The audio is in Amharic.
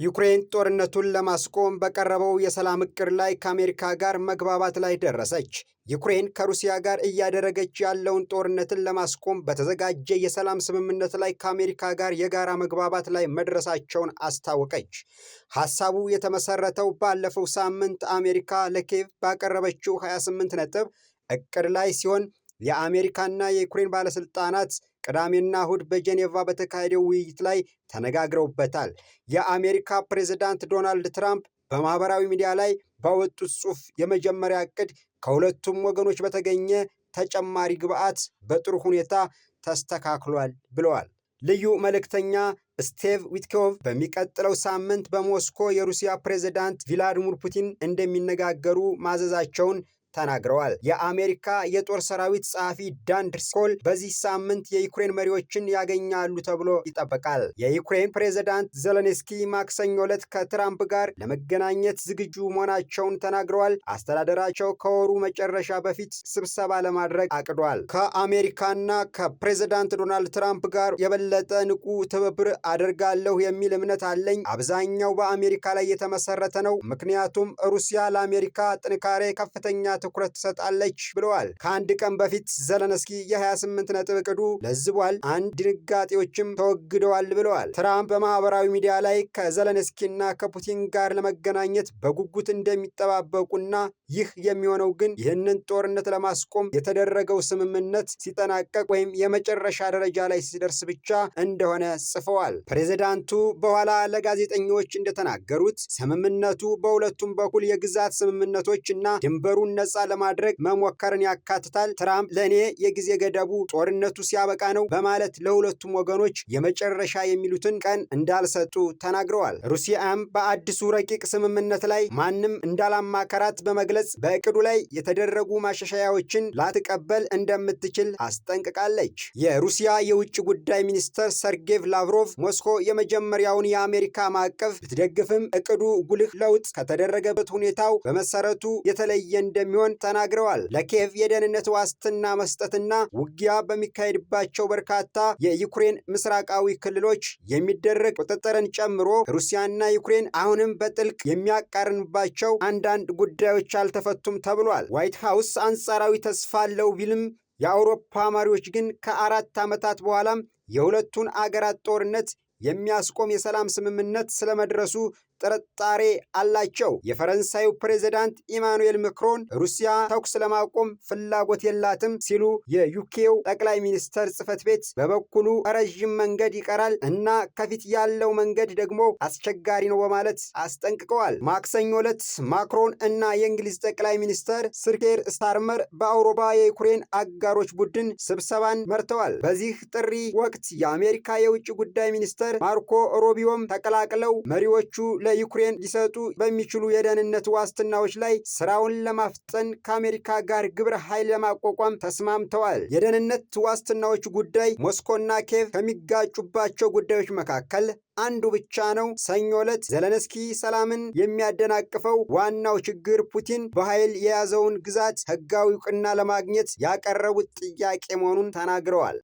ዩክሬን ጦርነቱን ለማስቆም በቀረበው የሰላም እቅድ ላይ ከአሜሪካ ጋር መግባባት ላይ ደረሰች። ዩክሬን ከሩሲያ ጋር እያደረገች ያለውን ጦርነትን ለማስቆም በተዘጋጀ የሰላም ስምምነት ላይ ከአሜሪካ ጋር የጋራ መግባባት ላይ መድረሳቸውን አስታወቀች። ሐሳቡ የተመሰረተው ባለፈው ሳምንት አሜሪካ ለኪየቭ ባቀረበችው 28 ነጥብ እቅድ ላይ ሲሆን የአሜሪካና የዩክሬን ባለስልጣናት ቅዳሜና እሁድ በጄኔቫ በተካሄደው ውይይት ላይ ተነጋግረውበታል። የአሜሪካ ፕሬዝዳንት ዶናልድ ትራምፕ በማህበራዊ ሚዲያ ላይ ባወጡት ጽሑፍ የመጀመሪያ እቅድ ከሁለቱም ወገኖች በተገኘ ተጨማሪ ግብዓት በጥሩ ሁኔታ ተስተካክሏል ብለዋል። ልዩ መልእክተኛ ስቲቭ ዊትኮቭ በሚቀጥለው ሳምንት በሞስኮ የሩሲያ ፕሬዝዳንት ቪላዲሚር ፑቲን እንደሚነጋገሩ ማዘዛቸውን ተናግረዋል። የአሜሪካ የጦር ሰራዊት ጸሐፊ ዳን ድሪስኮል በዚህ ሳምንት የዩክሬን መሪዎችን ያገኛሉ ተብሎ ይጠበቃል። የዩክሬን ፕሬዝዳንት ዘለንስኪ ማክሰኞ ዕለት ከትራምፕ ጋር ለመገናኘት ዝግጁ መሆናቸውን ተናግረዋል። አስተዳደራቸው ከወሩ መጨረሻ በፊት ስብሰባ ለማድረግ አቅዷል። ከአሜሪካና ከፕሬዝዳንት ዶናልድ ትራምፕ ጋር የበለጠ ንቁ ትብብር አደርጋለሁ የሚል እምነት አለኝ። አብዛኛው በአሜሪካ ላይ የተመሰረተ ነው፣ ምክንያቱም ሩሲያ ለአሜሪካ ጥንካሬ ከፍተኛ ትኩረት ትሰጣለች ብለዋል። ከአንድ ቀን በፊት ዘለንስኪ የ28 ነጥብ እቅዱ ለዝቧል፣ አንድ ድንጋጤዎችም ተወግደዋል ብለዋል። ትራምፕ በማህበራዊ ሚዲያ ላይ ከዘለንስኪና ከፑቲን ጋር ለመገናኘት በጉጉት እንደሚጠባበቁና ይህ የሚሆነው ግን ይህንን ጦርነት ለማስቆም የተደረገው ስምምነት ሲጠናቀቅ ወይም የመጨረሻ ደረጃ ላይ ሲደርስ ብቻ እንደሆነ ጽፈዋል። ፕሬዝዳንቱ በኋላ ለጋዜጠኞች እንደተናገሩት ስምምነቱ በሁለቱም በኩል የግዛት ስምምነቶች እና ድንበሩን ነፃ ለማድረግ መሞከርን ያካትታል። ትራምፕ ለእኔ የጊዜ ገደቡ ጦርነቱ ሲያበቃ ነው በማለት ለሁለቱም ወገኖች የመጨረሻ የሚሉትን ቀን እንዳልሰጡ ተናግረዋል። ሩሲያም በአዲሱ ረቂቅ ስምምነት ላይ ማንም እንዳላማከራት በመግለጽ በእቅዱ ላይ የተደረጉ ማሻሻያዎችን ላትቀበል እንደምትችል አስጠንቅቃለች። የሩሲያ የውጭ ጉዳይ ሚኒስትር ሰርጌይ ላቭሮቭ ሞስኮ የመጀመሪያውን የአሜሪካ ማዕቀፍ ብትደግፍም እቅዱ ጉልህ ለውጥ ከተደረገበት ሁኔታው በመሰረቱ የተለየ እንደሚሆን ተናግረዋል። ለኪየቭ የደህንነት ዋስትና መስጠትና ውጊያ በሚካሄድባቸው በርካታ የዩክሬን ምስራቃዊ ክልሎች የሚደረግ ቁጥጥርን ጨምሮ ሩሲያና ዩክሬን አሁንም በጥልቅ የሚያቃርንባቸው አንዳንድ ጉዳዮች አልተፈቱም ተብሏል። ዋይት ሃውስ አንጻራዊ ተስፋ አለው ቢልም የአውሮፓ መሪዎች ግን ከ4 ዓመታት በኋላም የሁለቱን አገራት ጦርነት የሚያስቆም የሰላም ስምምነት ስለመድረሱ ጥርጣሬ አላቸው። የፈረንሳዩ ፕሬዝዳንት ኢማኑኤል ማክሮን ሩሲያ ተኩስ ለማቆም ፍላጎት የላትም ሲሉ፣ የዩኬው ጠቅላይ ሚኒስተር ጽሕፈት ቤት በበኩሉ ረዥም መንገድ ይቀራል እና ከፊት ያለው መንገድ ደግሞ አስቸጋሪ ነው በማለት አስጠንቅቀዋል። ማክሰኞ ዕለት ማክሮን እና የእንግሊዝ ጠቅላይ ሚኒስተር ሰር ኪር ስታርመር በአውሮፓ የዩክሬን አጋሮች ቡድን ስብሰባን መርተዋል። በዚህ ጥሪ ወቅት የአሜሪካ የውጭ ጉዳይ ሚኒስተር ማርኮ ሩቢዮም ተቀላቅለው መሪዎቹ ለዩክሬን ሊሰጡ በሚችሉ የደህንነት ዋስትናዎች ላይ ስራውን ለማፍጠን ከአሜሪካ ጋር ግብረ ኃይል ለማቋቋም ተስማምተዋል። የደህንነት ዋስትናዎች ጉዳይ ሞስኮና ኪየቭ ከሚጋጩባቸው ጉዳዮች መካከል አንዱ ብቻ ነው። ሰኞ ዕለት ዘለንስኪ ሰላምን የሚያደናቅፈው ዋናው ችግር ፑቲን በኃይል የያዘውን ግዛት ህጋዊ ዕውቅና ለማግኘት ያቀረቡት ጥያቄ መሆኑን ተናግረዋል።